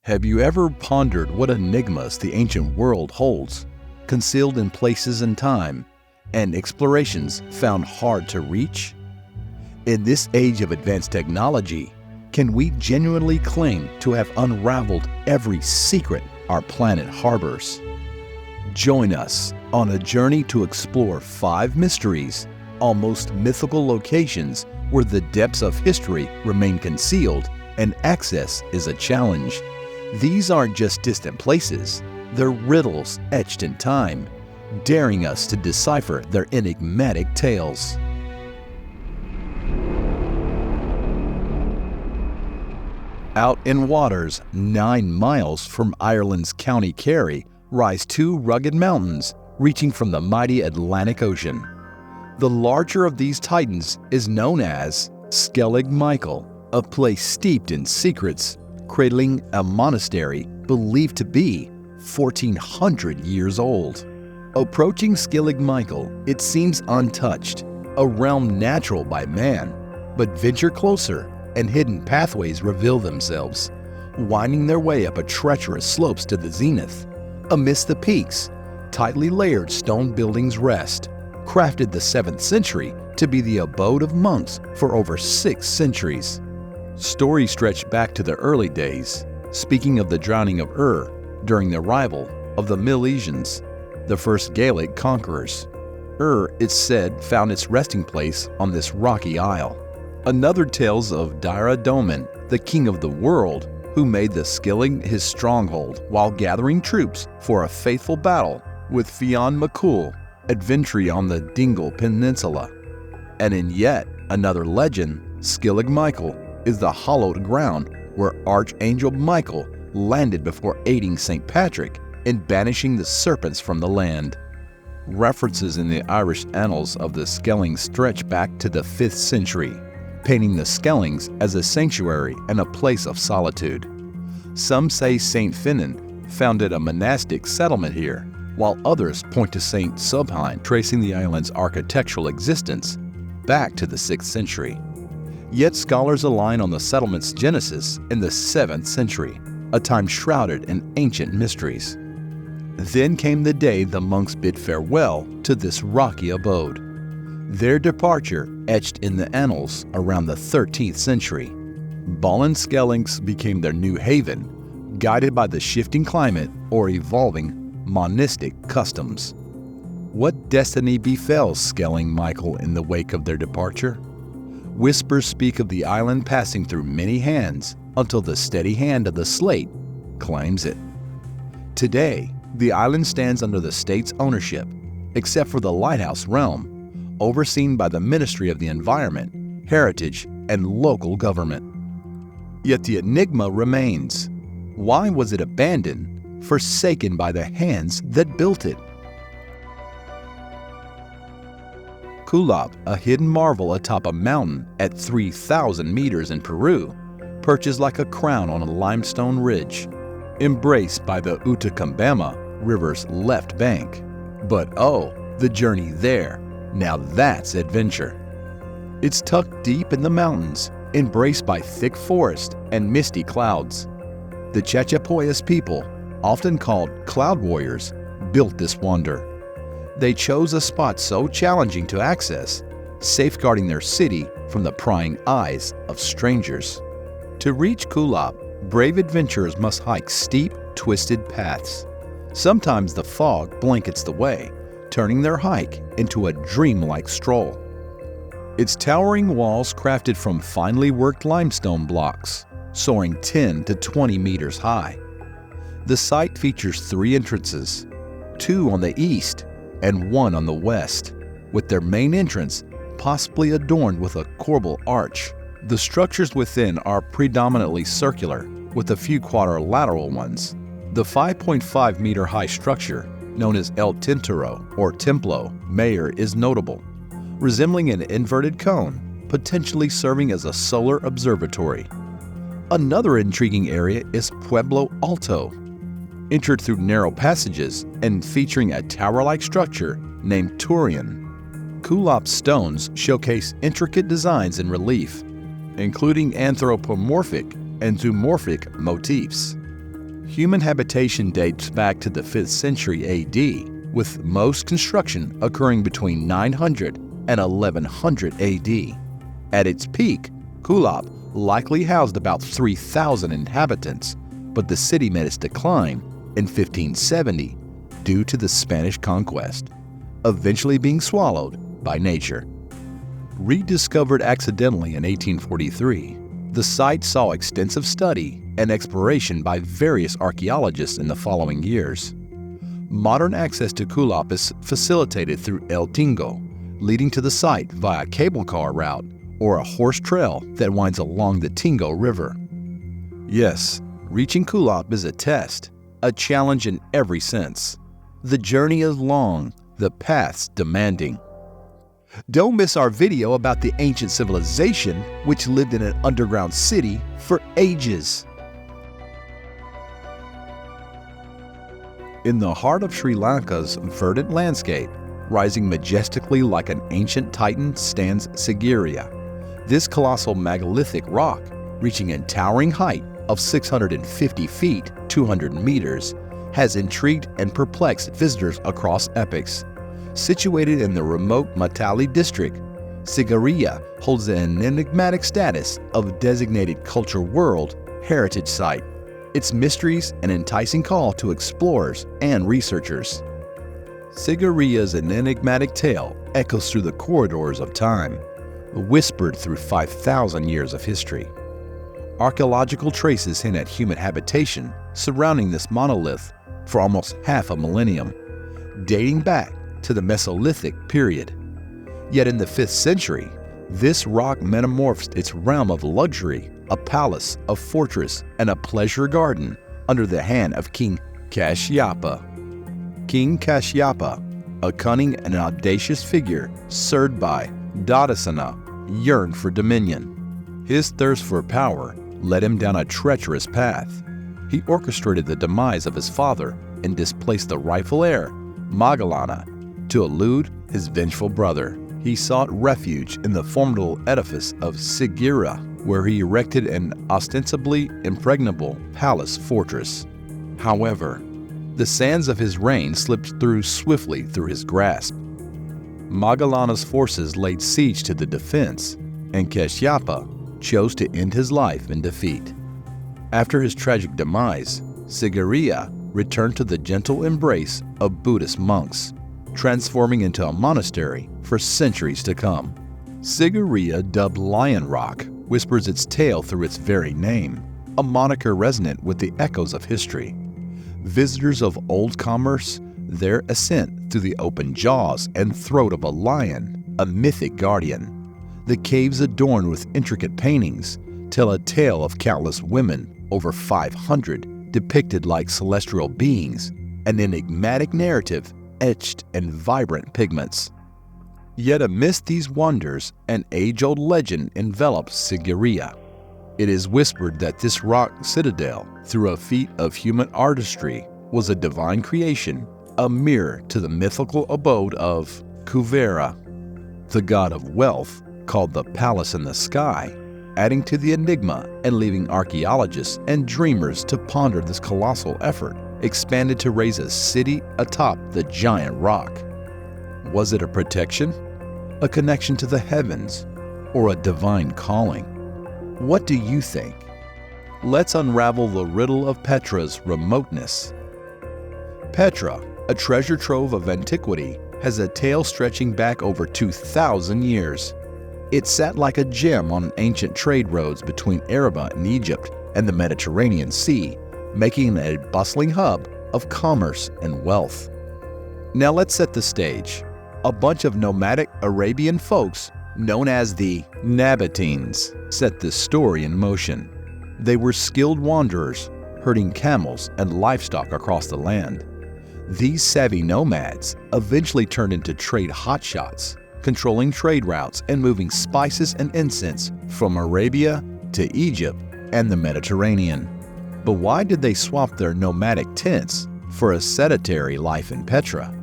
Have you ever pondered what enigmas the ancient world holds, concealed in places and time, and explorations found hard to reach? In this age of advanced technology, can we genuinely claim to have unraveled every secret our planet harbors? Join us on a journey to explore 5 mysteries, almost mythical locations where the depths of history remain concealed and access is a challenge. These aren't just distant places, they're riddles etched in time, daring us to decipher their enigmatic tales. Out in waters 9 miles from Ireland's County Kerry rise 2 rugged mountains reaching from the mighty Atlantic Ocean. The larger of these titans is known as Skellig Michael, a place steeped in secrets, cradling a monastery believed to be 1,400 years old. Approaching Skellig Michael, it seems untouched, a realm natural by man, but venture closer and hidden pathways reveal themselves, winding their way up a treacherous slopes to the zenith. Amidst the peaks, tightly layered stone buildings rest, crafted the 7th century to be the abode of monks for over 6 centuries. Stories stretch back to the early days, speaking of the drowning of during the arrival of the Milesians, the first Gaelic conquerors. It's said, found its resting place on this rocky isle. Another tells of Dara Domin, the king of the world, who made the Skellig his stronghold while gathering troops for a faithful battle with Fionn MacCool, adventuring on the Dingle Peninsula. And in yet another legend, Skellig Michael is the hallowed ground where Archangel Michael landed before aiding St. Patrick in banishing the serpents from the land. References in the Irish annals of the Skellings stretch back to the 5th century, painting the Skellings as a sanctuary and a place of solitude. Some say St. Finan founded a monastic settlement here, while others point to St. Subhine, tracing the island's architectural existence back to the 6th century. Yet scholars align on the settlement's genesis in the 7th century, a time shrouded in ancient mysteries. Then came the day the monks bid farewell to this rocky abode. Their departure etched in the annals around the 13th century. Ballinskellings became their new haven, guided by the shifting climate or evolving monastic customs. What destiny befell Skellig Michael in the wake of their departure? Whispers speak of the island passing through many hands until the steady hand of the slate claims it. Today, the island stands under the state's ownership, except for the lighthouse realm, overseen by the Ministry of the Environment, Heritage, and local government. Yet the enigma remains. Why was it abandoned, forsaken by the hands that built it? Kulab, a hidden marvel atop a mountain at 3,000 meters in Peru, perches like a crown on a limestone ridge, embraced by the Utacambama River's left bank. But oh, the journey there, now that's adventure. It's tucked deep in the mountains, embraced by thick forest and misty clouds. The Chachapoyas people, often called cloud warriors, built this wonder. They chose a spot so challenging to access, safeguarding their city from the prying eyes of strangers. To reach Kulab, brave adventurers must hike steep, twisted paths. Sometimes the fog blankets the way, turning their hike into a dreamlike stroll. Its towering walls crafted from finely worked limestone blocks, soaring 10 to 20 meters high. The site features 3 entrances, 2 on the east and 1 on the west, with their main entrance possibly adorned with a corbel arch. The structures within are predominantly circular, with a few quadrilateral ones. The 5.5 meter high structure, known as El Tintero or Templo Mayor, is notable, resembling an inverted cone, potentially serving as a solar observatory. Another intriguing area is Pueblo Alto, entered through narrow passages and featuring a tower-like structure named Turian. Kulab stones showcase intricate designs in relief, including anthropomorphic and zoomorphic motifs. Human habitation dates back to the 5th century AD, with most construction occurring between 900 and 1100 AD. At its peak, Kulop likely housed about 3,000 inhabitants, but the city made its decline in 1570 due to the Spanish conquest, eventually being swallowed by nature. Rediscovered accidentally in 1843, the site saw extensive study and exploration by various archaeologists in the following years. Modern access to Kulop is facilitated through El Tingo, leading to the site via a cable car route or a horse trail that winds along the Tingo River. Yes, reaching Kulop is a test, a challenge in every sense. The journey is long, the paths demanding. Don't miss our video about the ancient civilization which lived in an underground city for ages. In the heart of Sri Lanka's verdant landscape, rising majestically like an ancient titan stands Sigiriya. This colossal megalithic rock, reaching a towering height of 650 feet, 200 meters, has intrigued and perplexed visitors across epochs. Situated in the remote Matali district, Sigiriya holds an enigmatic status of designated Culture World Heritage Site. Its mysteries an enticing call to explorers and researchers. Sigiriya's enigmatic tale echoes through the corridors of time, whispered through 5,000 years of history. Archaeological traces hint at human habitation surrounding this monolith for almost half a millennium, dating back to the Mesolithic period. Yet in the 5th century, this rock metamorphosed its realm of luxury, a palace, a fortress, and a pleasure garden under the hand of King Kashyapa. King Kashyapa, a cunning and audacious figure served by Dadasana, yearned for dominion. His thirst for power led him down a treacherous path. He orchestrated the demise of his father and displaced the rightful heir, Magallana, to elude his vengeful brother. He sought refuge in the formidable edifice of Sigiriya, where he erected an ostensibly impregnable palace fortress. However, the sands of his reign slipped through swiftly through his grasp. Magallana's forces laid siege to the defense, and Kashyapa chose to end his life in defeat. After his tragic demise, Sigiriya returned to the gentle embrace of Buddhist monks, transforming into a monastery for centuries to come. Sigiriya, dubbed Lion Rock, whispers its tale through its very name, a moniker resonant with the echoes of history. Visitors of old commerce there ascent through the open jaws and throat of a lion, a mythic guardian. The caves adorned with intricate paintings tell a tale of countless women, over 500, depicted like celestial beings, an enigmatic narrative etched in vibrant pigments. Yet amidst these wonders, an age-old legend envelops Sigiriya. It is whispered that this rock citadel, through a feat of human artistry, was a divine creation, a mirror to the mythical abode of Kuvera, the god of wealth, called the Palace in the Sky, adding to the enigma and leaving archaeologists and dreamers to ponder this colossal effort, expanded to raise a city atop the giant rock. Was it a protection, a connection to the heavens, or a divine calling? What do you think? Let's unravel the riddle of Petra's remoteness. Petra, a treasure trove of antiquity, has a tale stretching back over 2,000 years. It sat like a gem on ancient trade roads between Arabia and Egypt and the Mediterranean Sea, making it a bustling hub of commerce and wealth. Now let's set the stage. A bunch of nomadic Arabian folks, known as the Nabateans, set this story in motion. They were skilled wanderers, herding camels and livestock across the land. These savvy nomads eventually turned into trade hotshots, controlling trade routes and moving spices and incense from Arabia to Egypt and the Mediterranean. But why did they swap their nomadic tents for a sedentary life in Petra?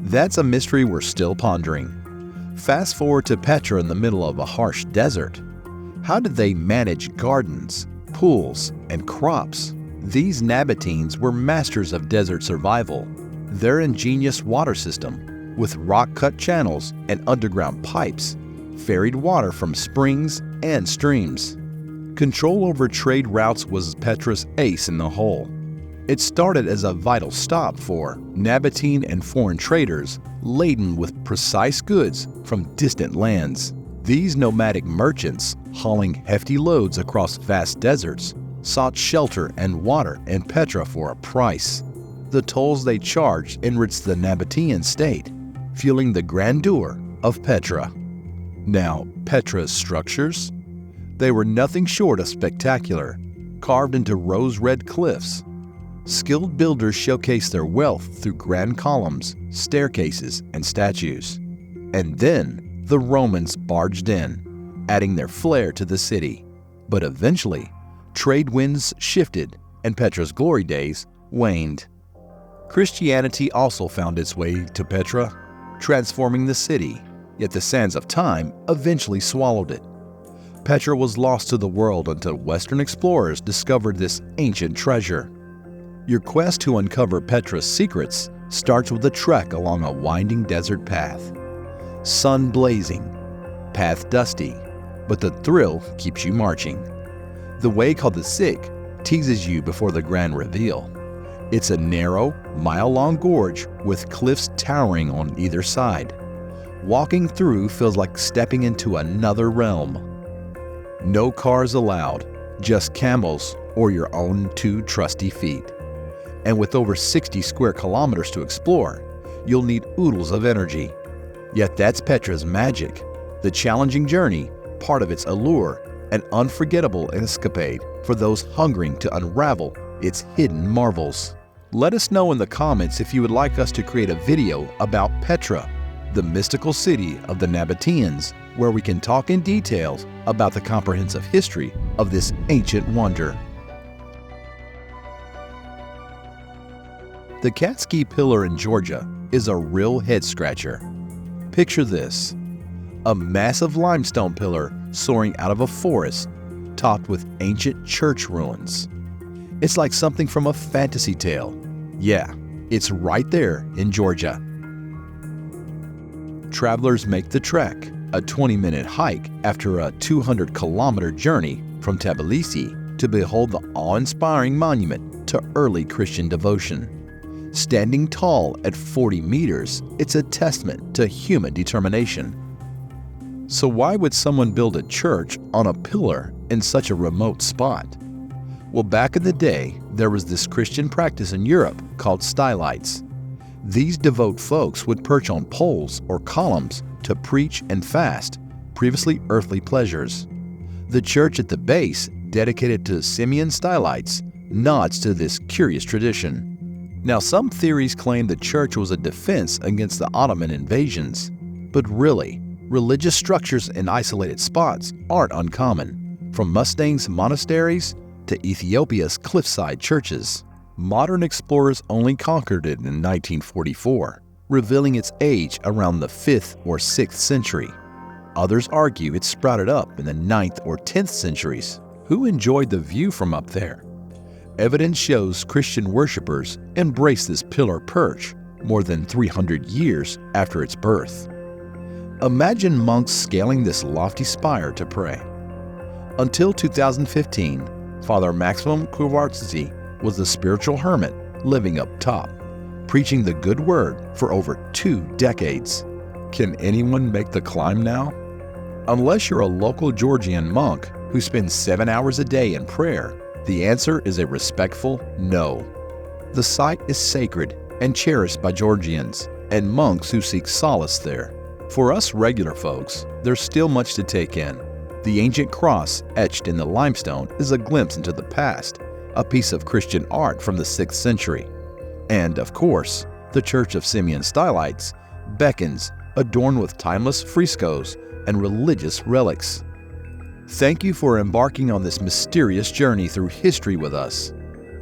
That's a mystery we're still pondering. Fast forward to Petra in the middle of a harsh desert. How did they manage gardens, pools, and crops? These Nabateans were masters of desert survival. Their ingenious water system, with rock-cut channels and underground pipes, ferried water from springs and streams. Control over trade routes was Petra's ace in the hole. It started as a vital stop for Nabatean and foreign traders laden with precise goods from distant lands. These nomadic merchants, hauling hefty loads across vast deserts, sought shelter and water in Petra for a price. The tolls they charged enriched the Nabatean state, fueling the grandeur of Petra. Now, Petra's structures? They were nothing short of spectacular, carved into rose-red cliffs. Skilled builders showcased their wealth through grand columns, staircases, and statues. And then the Romans barged in, adding their flair to the city. But eventually, trade winds shifted and Petra's glory days waned. Christianity also found its way to Petra, transforming the city, yet the sands of time eventually swallowed it. Petra was lost to the world until Western explorers discovered this ancient treasure. Your quest to uncover Petra's secrets starts with a trek along a winding desert path. Sun blazing, path dusty, but the thrill keeps you marching. The way called the Sick teases you before the grand reveal. It's a narrow, mile-long gorge with cliffs towering on either side. Walking through feels like stepping into another realm. No cars allowed, just camels or your own 2 trusty feet. And with over 60 square kilometers to explore, you'll need oodles of energy. Yet that's Petra's magic. The challenging journey, part of its allure, an unforgettable escapade for those hungering to unravel its hidden marvels. Let us know in the comments if you would like us to create a video about Petra, the mystical city of the Nabateans, where we can talk in details about the comprehensive history of this ancient wonder. The Catskill Pillar in Georgia is a real head-scratcher. Picture this: a massive limestone pillar soaring out of a forest, topped with ancient church ruins. It's like something from a fantasy tale. Yeah, it's right there in Georgia. Travelers make the trek, a 20-minute hike after a 200-kilometer journey from Tbilisi to behold the awe-inspiring monument to early Christian devotion. Standing tall at 40 meters, it's a testament to human determination. So why would someone build a church on a pillar in such a remote spot? Well, back in the day, there was this Christian practice in Europe called stylites. These devout folks would perch on poles or columns to preach and fast previously earthly pleasures. The church at the base, dedicated to Simeon stylites, nods to this curious tradition. Now, some theories claim the church was a defense against the Ottoman invasions, but really, religious structures in isolated spots aren't uncommon, from Mustangs monasteries to Ethiopia's cliffside churches. Modern explorers only conquered it in 1944, revealing its age around the 5th or 6th century. Others argue it sprouted up in the 9th or 10th centuries. Who enjoyed the view from up there? Evidence shows Christian worshippers embraced this pillar perch more than 300 years after its birth. Imagine monks scaling this lofty spire to pray. Until 2015, Father Maximum Kowalski was the spiritual hermit living up top, preaching the good word for over 2 decades. Can anyone make the climb now? Unless you're a local Georgian monk who spends 7 hours a day in prayer, the answer is a respectful no. The site is sacred and cherished by Georgians and monks who seek solace there. For us regular folks, there's still much to take in. The ancient cross etched in the limestone is a glimpse into the past, a piece of Christian art from the 6th century. And, of course, the Church of Simeon Stylites beckons, adorned with timeless frescoes and religious relics. Thank you for embarking on this mysterious journey through history with us.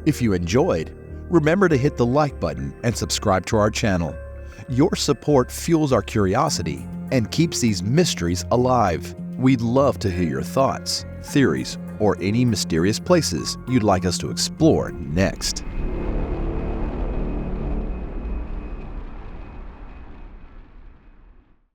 If you enjoyed, remember to hit the like button and subscribe to our channel. Your support fuels our curiosity and keeps these mysteries alive. We'd love to hear your thoughts, theories, or any mysterious places you'd like us to explore next.